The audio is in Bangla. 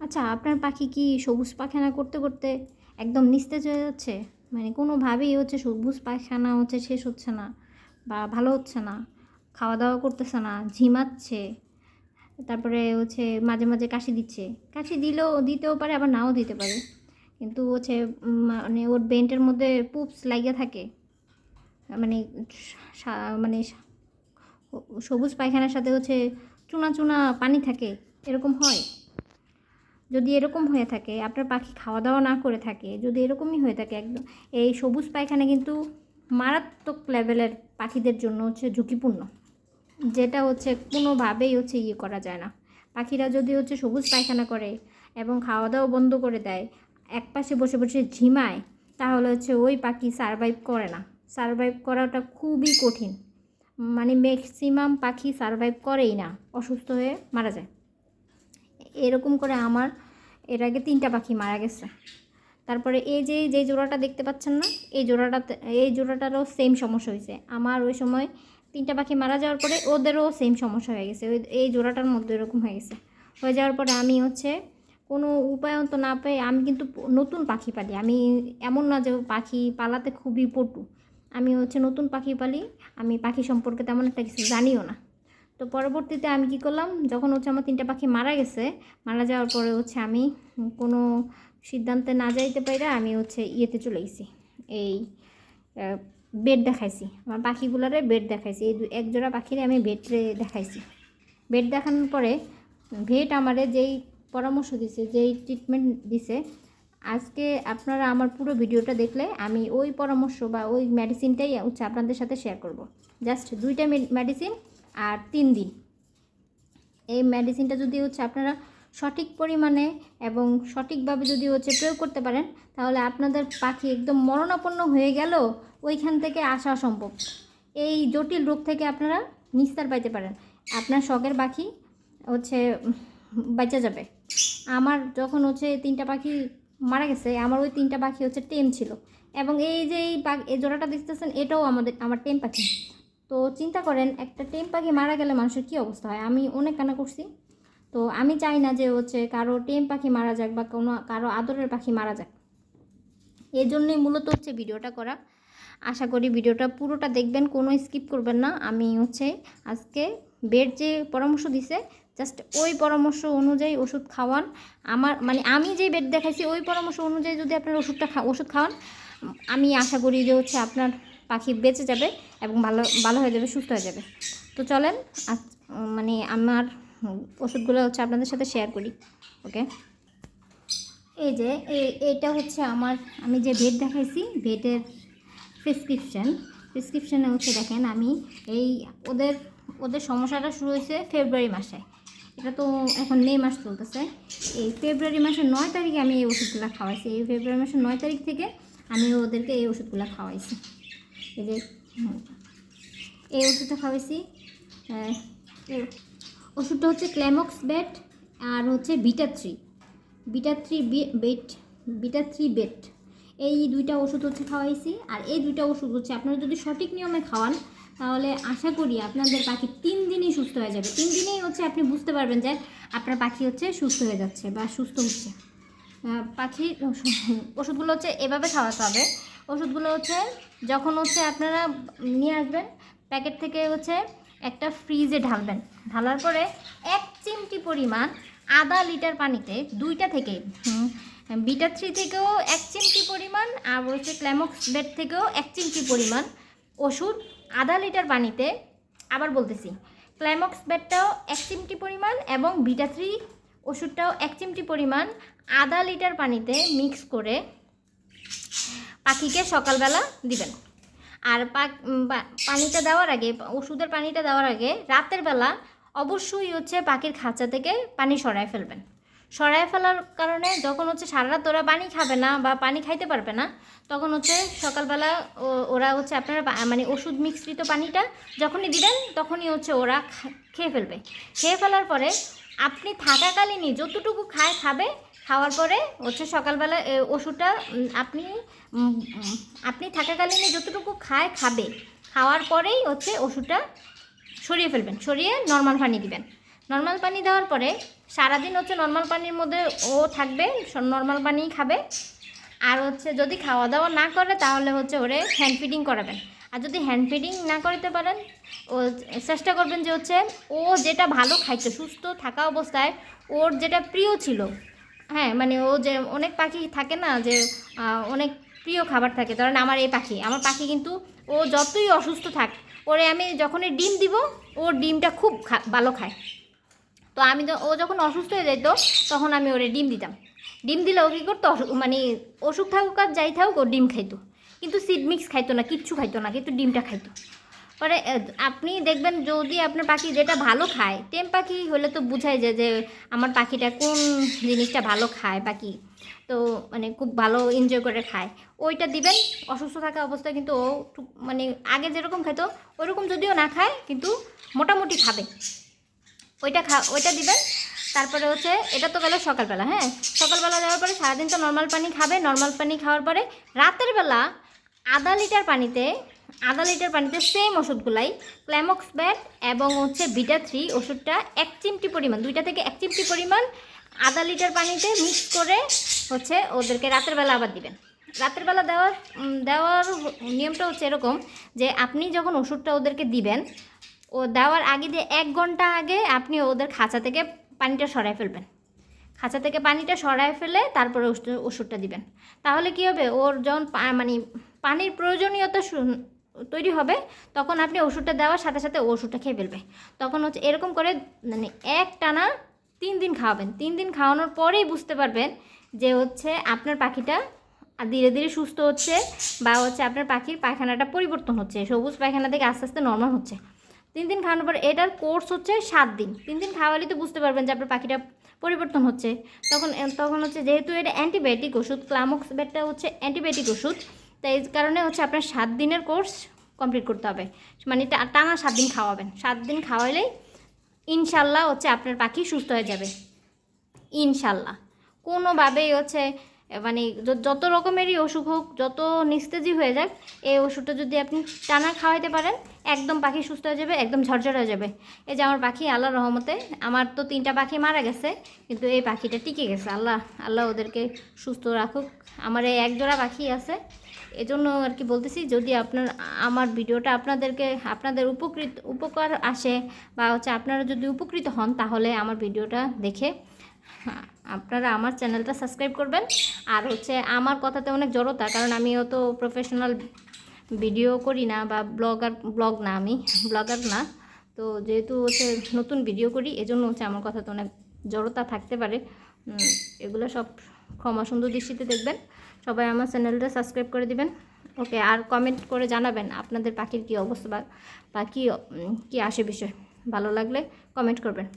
আচ্ছা, আপনার পাখি কি সবুজ পায়খানা করতে করতে একদম নিস্তেজ হয়ে যাচ্ছে? মানে কোনোভাবেই হচ্ছে সবুজ পায়খানা হচ্ছে শেষ হচ্ছে না বা ভালো হচ্ছে না, খাওয়া দাওয়া করতেছে না, ঝিমাচ্ছে, তারপরে হচ্ছে মাঝে মাঝে কাশি দিচ্ছে। কাশি দিতেও পারে, আবার নাও দিতে পারে, কিন্তু হচ্ছে মানে ওর বেন্টের মধ্যে পুপস লাগিয়ে থাকে। মানে মানে সবুজ পায়খানার সাথে হচ্ছে চুনা চুনা পানি থাকে, এরকম হয়? যদি এরকম হয়ে থাকে, আপনার পাখি খাওয়া দাওয়া না করে থাকে, যদি এরকমই হয়ে থাকে একদম, এই সবুজ পায়খানা কিন্তু মারাত্মক লেভেলের পাখিদের জন্য হচ্ছে ঝুঁকিপূর্ণ, যেটা হচ্ছে কোনোভাবেই হচ্ছে করা যায় না। পাখিরা যদি হচ্ছে সবুজ পায়খানা করে এবং খাওয়া দাওয়া বন্ধ করে দেয়, একপাশে বসে বসে ঝিমায়, তাহলে হচ্ছে ওই পাখি সারভাইভ করে না। সারভাইভ করাটা খুবই কঠিন, মানে ম্যাক্সিমাম পাখি সারভাইভ করেই না, অসুস্থ হয়ে মারা যায়। এরকম করে আমার এর আগে 3টা পাখি মারা গেছে। তারপরে এই যে জোড়াটা দেখতে পাচ্ছেন না, এই জোড়াটারও সেম সমস্যা হয়েছে। আমার ওই সময় 3টা পাখি মারা যাওয়ার পরে ওদেরও সেম সমস্যা হয়ে গেছে, এই জোড়াটার মধ্যে এরকম হয়ে গেছে। হয়ে যাওয়ার পরে আমি হচ্ছে কোনো উপায়ন্ত না পেয়ে আমি কিন্তু নতুন পাখি পালি। আমি এমন না যে পাখি পালাতে খুবই পটু, আমি হচ্ছে নতুন পাখি পালি। আমি পাখি সম্পর্কে তেমন একটা কিছু জানিও না। তো পরবর্তীতে আমি কী করলাম, যখন হচ্ছে আমার 3টা পাখি মারা গেছে, মারা যাওয়ার পরে হচ্ছে আমি কোনো সিদ্ধান্তে না যাইতে পাইরা আমি হচ্ছে ইয়েতে চলে গেছি, এই বেড দেখাইছি আমার পাখিগুলারে, বেড দেখাইছি। এই এক জোড়া পাখিরে আমি বেডে দেখাইছি। বেড দেখানোর পরে ভেট আমারে যেই পরামর্শ দিছে, যেই ট্রিটমেন্ট দিছে, আজকে আপনারা আমার পুরো ভিডিওটা দেখলে আমি ওই পরামর্শ বা ওই মেডিসিনটাই হচ্ছে আপনাদের সাথে শেয়ার করব। জাস্ট 2টা মেডিসিন আর 3 দিন। এই মেডিসিনটা যদি হচ্ছে আপনারা সঠিক পরিমাণে এবং সঠিকভাবে যদি হচ্ছে প্রয়োগ করতে পারেন, তাহলে আপনাদের পাখি একদম মরণাপন্ন হয়ে গেলেও ওইখান থেকে আসা সম্ভব। এই জটিল রোগ থেকে আপনারা নিস্তার পাইতে পারেন, আপনার শখের পাখি হচ্ছে বাঁচা যাবে। আমার যখন হচ্ছে 3টা পাখি মারা গেছে, আমার ওই 3টা পাখি হচ্ছে টেম ছিল, এবং এই যে এই জোড়াটা দেখতেছেন, এটাও আমার টেম পাখি। তো চিন্তা করেন, একটা টেম পাখি মারা গেলে মানুষের কী অবস্থা হয়। আমি অনেক কান্না করছি। তো আমি চাই না যে হচ্ছে কারো টেম পাখি মারা যাক বা কারো আদরের পাখি মারা যাক। এই জন্যই মূলত হচ্ছে ভিডিওটা করা। আশা করি ভিডিওটা পুরোটা দেখবেন, কোনো স্কিপ করবেন না। আমি হচ্ছে আজকে বেড যে পরামর্শ দিছে, জাস্ট ওই পরামর্শ অনুযায়ী ওষুধ খাওয়ান। আমার মানে আমি যে বেড দেখাইছি ওই পরামর্শ অনুযায়ী যদি আপনার ওষুধ খাওয়ান, আমি আশা করি যে হচ্ছে আপনার পাখি বেঁচে যাবে এবং ভালো ভালো হয়ে যাবে, সুস্থ হয়ে যাবে। তো চলেন মানে আমার ওষুধগুলো হচ্ছে আপনাদের সাথে শেয়ার করি। ওকে, এই যে এইটা হচ্ছে আমি যে বেড দেখাইছি, বেডের প্রেসক্রিপশানে হচ্ছে দেখেন, আমি এই ওদের ওদের সমস্যাটা শুরু হয়েছে ফেব্রুয়ারি মাসে। এটা তো এখন মে মাস চলতেছে। এই ফেব্রুয়ারি মাসের 9 তারিখে আমি এই ওষুধগুলো খাওয়াইছি। এই ফেব্রুয়ারি মাসের 9 তারিখ থেকে আমি ওদেরকে এই ওষুধগুলো খাওয়াইছি। এই যে এই ওষুধটা খাওয়াইছি। ওষুধটা হচ্ছে ক্ল্যামক্স বেট আর হচ্ছে বিটা থ্রি বেট, এই 2টা ওষুধ হচ্ছে খাওয়াইছি। আর এই 2টা ওষুধ হচ্ছে আপনারা যদি সঠিক নিয়মে খাওয়ান, তাহলে আশা করি আপনাদের পাখি 3 দিনেই সুস্থ হয়ে যাবে। 3 দিনেই হচ্ছে আপনি বুঝতে পারবেন যে আপনার পাখি হচ্ছে সুস্থ হয়ে যাচ্ছে বা সুস্থ হচ্ছে। পাখির ওষুধগুলো হচ্ছে এভাবে খাওয়াতে হবে। ওষুধগুলো হচ্ছে যখন হচ্ছে আপনারা নিয়ে আসবেন প্যাকেট থেকে, হচ্ছে একটা ফ্রিজে ঢালার পরে 1 চিমটি পরিমাণ আধা লিটার পানিতে, 2টা থেকে বিটা3 থেকেও 1 চিমটি পরিমাণ, আর হচ্ছে ক্ল্যামক্স বেট থেকেও 1 চিমটি পরিমাণ ওষুধ আধা লিটার পানিতে, আবার বলতেছি, ক্ল্যামক্স বেটটাও 1 চিমটি পরিমাণ এবং বিটা3 ওষুধটাও 1 চিমটি পরিমাণ আধা লিটার পানিতে মিক্স করে পাখিকে সকালবেলা দিবেন। আর পানিটা দেওয়ার আগে, ওষুধের পানিটা দেওয়ার আগে রাতের বেলা অবশ্যই হচ্ছে পাখির খাঁচা থেকে পানি সরায় ফেলবেন। সরায় ফেলার কারণে যখন হচ্ছে সারা রাত ওরা পানি খাবে না বা পানি খাইতে পারবে না, তখন হচ্ছে সকালবেলা ওরা হচ্ছে আপনার মানে ওষুধ মিশ্রিত পানিটা যখনই দিবেন, তখনই হচ্ছে ওরা খেয়ে ফেলবে। খেয়ে ফেলার পরে আপনি থাকাকালীনই যতটুকু খাবে, খাওয়ার পরে হচ্ছে সকালবেলা ওষুধটা আপনি থাকাকালীনই যতটুকু খাবে, খাওয়ার পরেই হচ্ছে ওষুধটা সরিয়ে ফেলবেন, সরিয়ে নর্মাল পানি দিবেন। নর্মাল পানি দেওয়ার পরে সারাদিন হচ্ছে নর্মাল পানির মধ্যে ও থাকবে, নর্মাল পানিই খাবে। আর হচ্ছে যদি খাওয়া দাওয়া না করে তাহলে হচ্ছে ওরে হ্যান্ড ফিডিং করাবেন। আর যদি হ্যান্ড ফিডিং না করতে পারেন, ও চেষ্টা করবেন যে হচ্ছে ও যেটা ভালো খাইতো সুস্থ থাকা অবস্থায়, ওর যেটা প্রিয় ছিল, হ্যাঁ মানে ও যে অনেক পাখি থাকে না যে অনেক প্রিয় খাবার থাকে, ধরেন আমার আমার পাখি কিন্তু ও যতই অসুস্থ থাক, ওরে আমি যখনই ডিম দিব ওর ডিমটা খুব ভালো খায়। তো আমি ও যখন অসুস্থ হয়ে যেত তখন আমি ওরে ডিম দিতাম। ডিম দিলে ও কী করতো, মানে অসুখ থাকুক আর যাই থাকুক ও ডিম খাইতো, কিন্তু সিড মিক্স খাইতো না, কিচ্ছু খাইতো না, কিন্তু ডিমটা খাইতো। পরে আপনি দেখবেন যদি আপনার পাখি যেটা ভালো খায়, টেম পাখি হলে তো বুঝাই যায় যে আমার পাখিটা কোন জিনিসটা ভালো খায় পাখি, তো মানে খুব ভালো এনজয় করে খায়, ওইটা দিবেন। অসুস্থ থাকা অবস্থায় কিন্তু ও মানে আগে যেরকম খাইতো ওইরকম যদিও না খায় কিন্তু মোটামুটি খাবে, ওইটা দিবেন। তারপরে হচ্ছে এটা তো গেল সকালবেলা, হ্যাঁ সকালবেলা দেওয়ার পরে সারাদিন তো নর্মাল পানি খাবে। নর্মাল পানি খাওয়ার পরে রাতের বেলা আধা লিটার পানিতে সেম ওষুধগুলাই, ক্ল্যামক্স ব্যাট এবং হচ্ছে বিটা-3 ওষুধটা 1 চিমটি পরিমাণ, 2টা থেকে 1 চিমটি পরিমাণ আধা লিটার পানিতে মিক্স করে হচ্ছে ওদেরকে রাতের বেলা আবার দিবেন। রাতের বেলা দেওয়ার নিয়মটা হচ্ছে এরকম যে আপনি যখন ওষুধটা ওদেরকে দিবেন, ও দেওয়ার আগে যে 1 ঘন্টা আগে আপনি ওদের খাঁচা থেকে পানিটা সরাই ফেলবেন। খাঁচা থেকে পানিটা সরায় ফেলে তারপরে ওষুধটা দিবেন। তাহলে কি হবে, ওর যখন মানে পানির প্রয়োজনীয়তা তৈরি হবে, তখন আপনি ওষুধটা দেওয়ার সাথে সাথে ওষুধটা খেয়ে ফেলবে। তখন হচ্ছে এরকম করে মানে একটানা 3 দিন খাওয়াবেন। 3 দিন খাওয়ানোর পরেই বুঝতে পারবেন যে হচ্ছে আপনার পাখিটা ধীরে ধীরে সুস্থ হচ্ছে, বা হচ্ছে আপনার পাখির পায়খানাটা পরিবর্তন হচ্ছে, সবুজ পায়খানা থেকে আস্তে আস্তে নর্মাল হচ্ছে। 3 দিন খাওয়ানোর পর এটার কোর্স হচ্ছে 7 দিন। 3 দিন খাওয়ালে তো বুঝতে পারবেন যে আপনার পাখিটা পরিবর্তন হচ্ছে। তখন হচ্ছে যেহেতু এটা অ্যান্টিবায়োটিক ওষুধ, ক্লামক্স ব্যাটটা হচ্ছে অ্যান্টিবায়োটিক ওষুধ, তাই এই কারণে হচ্ছে আপনার 7 দিনের কোর্স কমপ্লিট করতে হবে, মানে টানা 7 দিন খাওয়াবেন। 7 দিন খাওয়াইলেই ইনশাল্লাহ হচ্ছে আপনার পাখি সুস্থ হয়ে যাবে ইনশাল্লাহ। কোনোভাবেই হচ্ছে মানে যত রকমেরই অসুখ হোক, যত নিস্তেজি হয়ে যাক, এই ওষুধটা যদি আপনি টানা খাওয়াইতে পারেন একদম পাখি সুস্থ হয়ে যাবে, একদম ঝরঝরে হয়ে যাবে। এই যে আমার পাখি, আল্লাহর রহমতে আমার তো 3টা পাখি মারা গেছে, কিন্তু এই পাখিটা টিকে গেছে। আল্লাহ ওদেরকে সুস্থ রাখুক। আমার এই 1 জোড়া পাখি আছে, এজন্য আর কি বলতেছি, যদি আমার ভিডিওটা আপনাদের উপকার আসে, বা হচ্ছে আপনারা যদি উপকৃত হন, তাহলে আমার ভিডিওটা দেখে আপনারা আমার চ্যানেলটা সাবস্ক্রাইব করবেন। আর হচ্ছে আমার কথাতে অনেক জড়তা, কারণ আমিও তো প্রফেশনাল ভিডিও করি না, বা আমি ব্লগার না, তো যেহেতু হচ্ছে নতুন ভিডিও করি, এজন্য হচ্ছে আমার কথাতে অনেক জড়তা থাকতে পারে। এগুলো সব ক্ষমা সুন্দর দৃষ্টিতে দেখবেন। সবাই আমার চ্যানেলটা সাবস্ক্রাইব করে দিবেন। ওকে, আর কমেন্ট করে জানাবেন আপনাদের পাখির কী অবস্থা, বা কী আসে বিষয়। ভালো লাগলে কমেন্ট করবেন।